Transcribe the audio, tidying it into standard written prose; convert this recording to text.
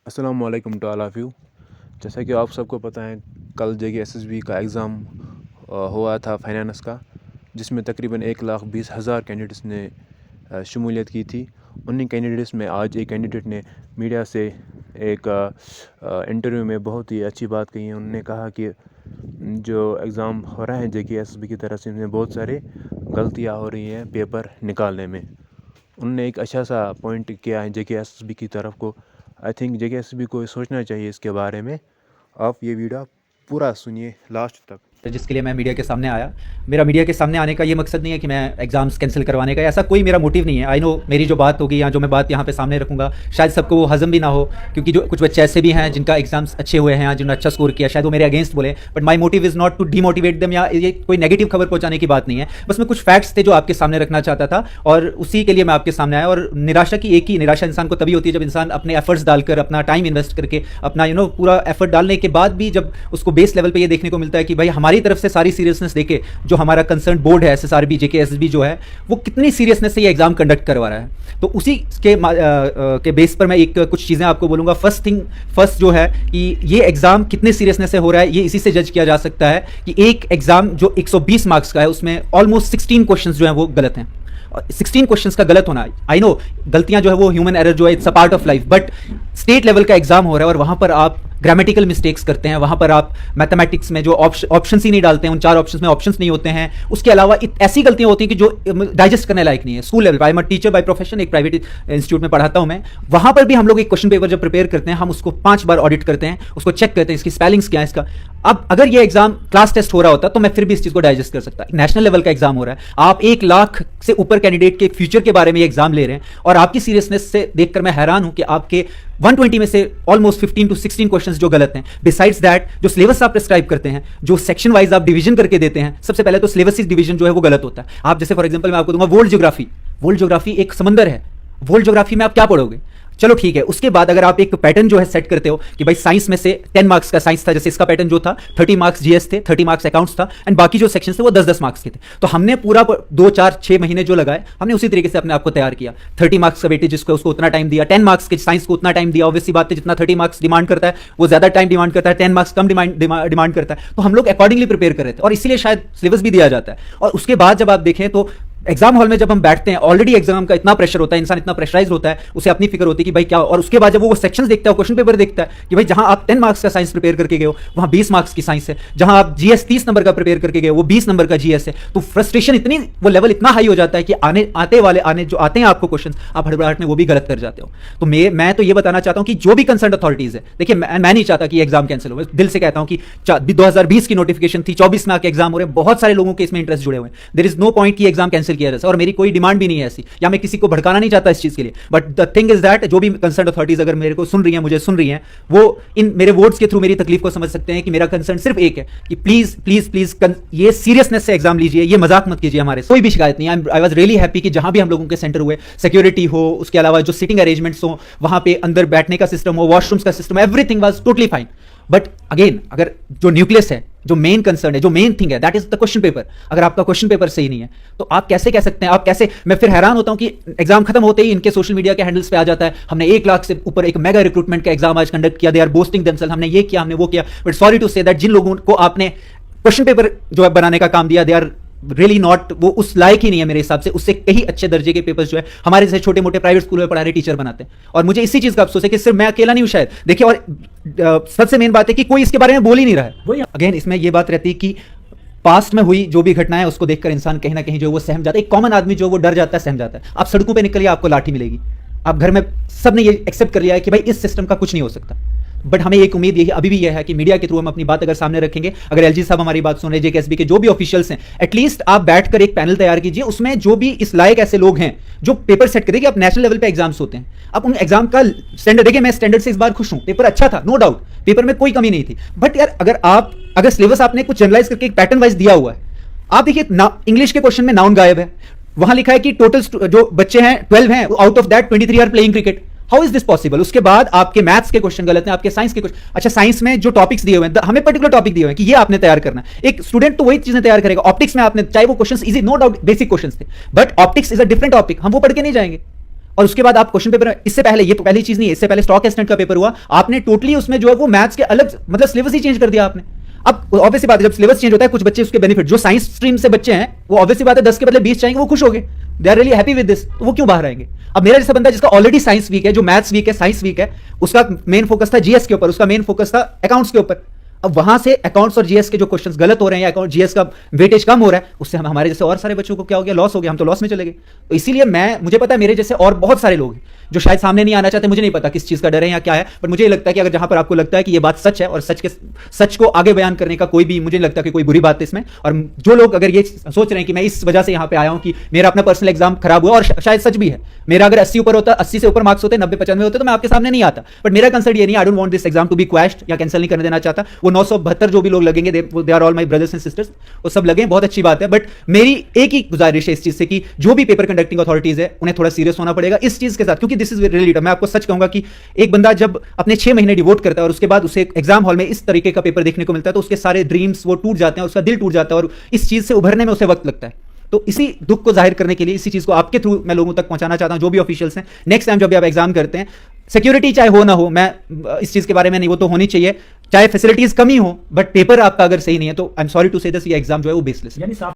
अस्सलाम वालेकुम to all of you. जैसा कि आप सबको पता है, कल JKSSB का एग्ज़ाम हुआ था फाइनेंस का, जिसमें तकरीबन 1,20,000 कैंडिडेट्स ने शमूलियत की थी। उन्हीं कैंडिडेट्स में आज एक कैंडिडेट ने मीडिया से एक इंटरव्यू में बहुत ही अच्छी बात कही है। उन्होंने कहा कि जो एग्ज़ाम हो रहा है JKSSB की तरफ से, इनमें बहुत सारे गलतियाँ हो रही हैं पेपर निकालने में। उन्होंने एक अच्छा सा पॉइंट किया है JKSSB की तरफ को। आई थिंक JKSSB को सोचना चाहिए इसके बारे में। आप ये वीडियो पूरा सुनिए लास्ट तक। जिसके लिए मैं मीडिया के सामने आया। मेरा मीडिया के सामने आने का ये मकसद नहीं है कि मैं एग्ज़ाम्स कैंसिल करवाने का, ऐसा कोई मेरा मोटिव नहीं है। आई नो मेरी जो बात होगी या जो मैं बात यहाँ पे सामने रखूँगा शायद सबको वो हज़म भी ना हो, क्योंकि जो कुछ बच्चे ऐसे भी हैं जिनका एग्जाम्स अच्छे हुए हैं या जिन्होंने अच्छा स्कोर किया, शायद वो मेरे अगेंस्ट बोले। But my motive is not to demotivate them, या ये कोई नेगेटिव खबर पहुँचाने की बात नहीं है। बस मैं कुछ फैक्ट्स थे जो आपके सामने रखना चाहता था और उसी के लिए मैं आपके सामने आया। और निराशा की एक ही निराशा इंसान को तभी होती है जब इंसान अपने एफर्ट्स डालकर, अपना टाइम इन्वेस्ट करके, अपना पूरा एफर्ट डालने के बाद भी जब उसको बेस लेवल पे ये देखने को मिलता है कि भाई हमारी तरफ से सारी सीरियसनेस देके जो हमारा कंसर्न बोर्ड है SSRB JKSSB जो है वो कितनी सीरियसनेस से ये एग्जाम कंडक्ट करवा रहा है। तो उसी के बेस पर मैं एक कुछ चीज़ें आपको बोलूँगा। फर्स्ट जो है कि ये एग्जाम कितने सीरियसनेस से हो रहा है, ये इसी से जज किया जा सकता है कि एक एग्जाम जो 120 मार्क्स का है उसमें ऑलमोस्ट 16 क्वेश्चंस जो हैं वो गलत हैं। 16 क्वेश्चंस का गलत होना, आई नो गलतियां जो है वो ह्यूमन एरर जो है it's a part of life, but state level का एग्जाम हो रहा है और वहां पर आप ग्रामेटिकल मिस्टेक्स करते हैं, वहां पर आप मैथमेटिक्स में जो ऑप्शंस ही नहीं डालते हैं, उन 4 ऑप्शंस में ऑप्शंस नहीं होते हैं। उसके अलावा ऐसी गलतियां होती हैं कि जो डाइजेस्ट करने लायक नहीं है। School level, I am a teacher by profession, एक प्राइवेट इंस्टीट्यूट में पढ़ाता हूं मैं। वहां पर भी हम लोग एक क्वेश्चन पेपर जब प्रिपेयर करते हैं, हम उसको 5 बार ऑडिट करते हैं, उसको चेक करते हैं इसकी स्पेलिंग्स क्या है इसका। अब अगर ये एग्जाम क्लास टेस्ट हो रहा होता तो मैं फिर भी इस चीज को डाइजेस्ट कर सकता। नेशनल लेवल का एग्जाम हो रहा है, आप 1 लाख से ऊपर कैंडिडेट के फ्यूचर के बारे में एग्जाम ले रहे हैं और आपकी सीरियसनेस से देखकर मैं हैरान हूं कि आपके 120 में से ऑलमोस्ट 15 to 16 क्वेश्चंस जो गलत हैं। बिसाइड्स दैट जो सिलेबस आप प्रिस्क्राइब करते हैं, जो सेक्शन वाइज आप डिवीजन करके देते हैं, सबसे पहले तो सिलेबस डिवीजन जो है वो गलत होता है। आप जैसे फॉर एग्जांपल मैं आपको दूंगा वर्ल्ड ज्योग्राफी एक समंदर है। वर्ल्ड ज्योग्राफी में आप क्या पढ़ोगे? चलो ठीक है, उसके बाद अगर आप एक पैटर्न जो है सेट करते हो कि भाई साइंस में से 10 मार्क्स का साइंस था, जैसे इसका पैटर्न जो था 30 मार्क्स जीएस थे, 30 मार्क्स अकाउंट्स था एंड बाकी जो सेक्शन थे वो 10-10 मार्क्स के थे। तो हमने पूरा 2, 4, 6 महीने जो लगाए हमने उसी तरीके से अपने आप को तैयार किया। 30 मार्क्स का वेटेज जिसको उसको उतना टाइम दिया, 10 मार्क्स के साइंस को उतना टाइम दिया। ऑब्वियसली बात है, जितना 30 मार्क्स डिमांड करता है वो ज्यादा टाइम डिमांड करता है, 10 मार्क्स कम डिमांड करता है। तो हम लोग अकॉर्डिंगली प्रिपेयर कर रहे थे और इसीलिए शायद सिलेबस भी दिया जाता है। और उसके बाद जब आप देखें तो एग्जाम हॉल में जब हम बैठते हैं, ऑलरेडी एग्जाम का इतना प्रेशर होता है, इंसान इतना प्रेशराइज होता है, उसे अपनी फिक्र होती है कि भाई क्या। और उसके बाद जब वो सेक्शंस देखता है, क्वेश्चन पेपर देखता है कि भाई जहां आप 10 मार्क्स का साइंस प्रिपेयर करके गए हो वहां 20 मार्क्स की साइंस है, जहां आप जीएस 30 नंबर का प्रिपेयर करके गए वो 20 नंबर का जीएस है। तो फ्रस्ट्रेशन इतनी, वो लेवल इतना हाई हो जाता है कि जो आते हैं आपको क्वेश्चन, आप हड़बड़ाहट में वो भी गलत कर जाते हो। तो मैं तो ये बताना चाहता हूं कि जो भी कंसर्न अथॉरिटीज है, देखिए मैं नहीं चाहता कि एग्जाम कैंसिल हो। दिल से कहता हूं कि 2020 की नोटिफिकेशन थी, 24 में आके एग्जाम हो रहे हैं, बहुत सारे लोगों के इसमें इंटरेस्ट जुड़े हुए हैं। देयर इज नो पॉइंट कि एग्जाम कैंसिल किया जा सकता। और मेरी कोई डिमांड भी नहीं है ऐसी, या मैं किसी को भड़काना नहीं चाहता इस चीज के लिए। But the thing is that जो भी कंसर्न अथॉरिटीज अगर मेरे को सुन रही हैं, मुझे सुन रही हैं, वो इन मेरे वर्ड्स के थ्रू मेरी तकलीफ को समझ सकते हैं कि मेरा कंसर्न सिर्फ एक है कि प्लीज प्लीज प्लीज ये सीरियसनेस से एग्जाम लीजिए, ये मजाक मत कीजिए। हमारे कोई भी शिकायत नहीं। आई वाज रियली हैप्पी कि जहां भी हम लोगों के सेंटर हुए, सिक्योरिटी हो, उसके अलावा जो सिटिंग अरेंजमेंट्स हो, वहां पे अंदर बैठने का सिस्टम हो, वॉशरूम्स का system, everything was totally fine. But again, अगर जो न्यूक्लियस है, जो मेन कंसर्न है, जो मेन थिंग है, that is the question paper. अगर आपका क्वेश्चन पेपर सही नहीं है तो आप कैसे कह सकते हैं, आप कैसे। मैं फिर हैरान होता हूं कि एग्जाम खत्म होते ही इनके सोशल मीडिया के हैंडल्स पे आ जाता है, हमने 1 लाख से ऊपर एक मेगा रिक्रूटमेंट का एग्जाम आज कंडक्ट किया, दे आर बोस्टिंग देमसेल्फ, हमने ये किया, हमने वो किया। But sorry to say that जिन लोगों को आपने क्वेश्चन पेपर जो है बनाने का काम दिया, दे आर रियली नॉट, वो उस लायक ही नहीं है मेरे हिसाब से। उससे कहीं अच्छे दर्जे के पेपर्स जो है हमारे जैसे छोटे मोटे प्राइवेट स्कूल में पढ़ा रहे टीचर बनाते हैं। और मुझे इसी चीज का अफसोस है कि सिर्फ मैं अकेला नहीं हूं शायद। देखिए, और सबसे मेन बात है कि कोई इसके बारे में बोल ही नहीं रहा है। अगेन इसमें यह बात रहती है कि पास्ट में हुई जो भी घटना है उसको देखकर इंसान कहीं ना कहीं जो वो सहम जाता है। एक कॉमन आदमी जो वो डर जाता है, सहम जाता है। आप सड़कों पे निकलिए, आपको लाठी मिलेगी। आप घर में सबने ये एक्सेप्ट कर लिया है कि भाई इस सिस्टम का कुछ नहीं हो सकता। बट हमें एक उम्मीद यही अभी भी यह है कि मीडिया के थ्रू हम अपनी बात अगर सामने रखेंगे, अगर एलजी साहब हमारी बात सुन रहे, JKSSB के जो भी ऑफिशियल्स हैं, एटलीस्ट आप बैठकर एक पैनल तैयार कीजिए, उसमें जो भी इस लायक ऐसे लोग हैं जो पेपर सेट करेंगे। आप नेशनल लेवल पे एग्जाम्स होते हैं, आप उन एग्जाम का स्टैंडर्ड देखिए। मैं स्टैंडर्ड से इस बार खुश हूं, पेपर अच्छा था, नो डाउट, पेपर में कोई कमी नहीं थी। बट यार अगर सिलेबस आपने कुछ जनरलाइज करके एक पैटर्न वाइज दिया हुआ है, आप देखिए इंग्लिश के क्वेश्चन में नाउन गायब है, वहां लिखा है कि टोटल जो बच्चे हैं 12 हैं, out of that 23 are playing cricket. How is this possible? उसके बाद आपके मैथ्स के क्वेश्चन गलत हैं, आपके साइंस के क्वेश्चन। अच्छा, साइंस में जो टॉपिक्स दिए हुए हैं, हमें पर्टिकुलर टॉपिक दिए हुए हैं कि ये आपने तैयार करना है। एक स्टूडेंट तो वही चीजें तैयार करेगा। ऑप्टिक्स में आपने, चाहे वो questions easy, no doubt basic questions थे, but optics is a different topic, हम वो पढ़ के नहीं जाएंगे। और उसके बाद आप क्वेश्चन पेपर, इससे पहले, ये पहली चीज नहीं है, इससे पहले स्टॉक एक्सटेंट का पेपर हुआ, आपने टोटली उसमें जो है वो मैथ्स के अलग, मतलब सिलेबस ही चेंज कर दिया आपने। अब ऑब्वियसली बात है, जब सिलेबस चेंज होता है, कुछ बच्चे उसके बेनिफिट, जो साइंस स्ट्रीम से बच्चे हैं, वो ऑब्वियसली बात है 10 के बदले 20 चाहेंगे, वो खुश हो गए, they are really happy with this, तो वो क्यों बाहर आएंगे। अब मेरा जैसा बंदा जिसका ऑलरेडी साइंस वीक है, जो मैथ्स वीक है, साइंस वीक है, उसका मेन फोकस था जीएस के ऊपर, उसका मेन फोकस था अकाउंट्स के ऊपर, अब वहां से अकाउंट्स और जीएस के जो क्वेश्चंस गलत हो रहे हैं या अकाउंट जीएस का वेटेज कम हो रहा है, उससे हमारे जैसे और सारे बच्चों को क्या हो गया, लॉस हो गया, हम तो लॉस में चले गए। तो इसीलिए मुझे पता है मेरे जैसे और बहुत सारे लोग हैं जो शायद सामने नहीं आना चाहते, मुझे नहीं पता किस चीज का डर है या क्या है, पर मुझे लगता है कि अगर जहां पर आपको लगता है कि ये बात सच है और सच को आगे बयान करने का कोई भी, मुझे नहीं लगता कि कोई बुरी बात है इसमें। और जो लोग अगर ये सोच रहे हैं कि मैं इस वजह से यहां पे आया हूं कि मेरा अपना पर्सनल एग्जाम खराब हुआ, और शायद सच भी है, मेरा अगर 80 ऊपर होता, 80 से ऊपर मार्क्स होते, 90-95 होते, तो मैं आपके सामने नहीं आता। बट मेरा कंसर्न ये नहीं, I don't want this exam to be quashed या कैंसिल नहीं करने देना चाहता। वो 972 जो भी लोग लगेंगे, they are all my brothers and sisters, वो सब लगे, बहुत अच्छी बात है। बट मेरी एक ही गुजारिश है इस चीज से कि जो भी पेपर कंडक्टिंग अथॉरिटीज है, उन्हें थोड़ा सीरियस होना पड़ेगा इस चीज के साथ, क्योंकि दिस इज रियली, मैं आपको सच कहूंगा कि एक बंदा जब अपने 6 महीने डिवोट करता है और उसके बाद उसे एग्जाम हॉल में इस तरीके का पेपर देखने को मिलता है, तो उसके सारे ड्रीम्स वो टूट जाते हैं, उसका दिल टूट जाता है, और इस चीज से उभरने में उसे वक्त लगता है। तो इसी दुख को जाहिर करने के लिए, इसी चीज को आपके थ्रू मैं लोगों तक पहुंचाना चाहता हूं, जो भी ऑफिशियल्स हैं, नेक्स्ट टाइम जब भी आप एग्जाम करते हैं, सिक्योरिटी चाहे हो ना हो, मैं इस चीज के बारे में नहीं, वो तो होनी चाहिए, चाहे फैसिलिटीज कमी हो, बट पेपर आपका अगर सही नहीं है तो आई एम सॉरी टू से दिस, ये एग्जाम जो है वो बेसलेस है।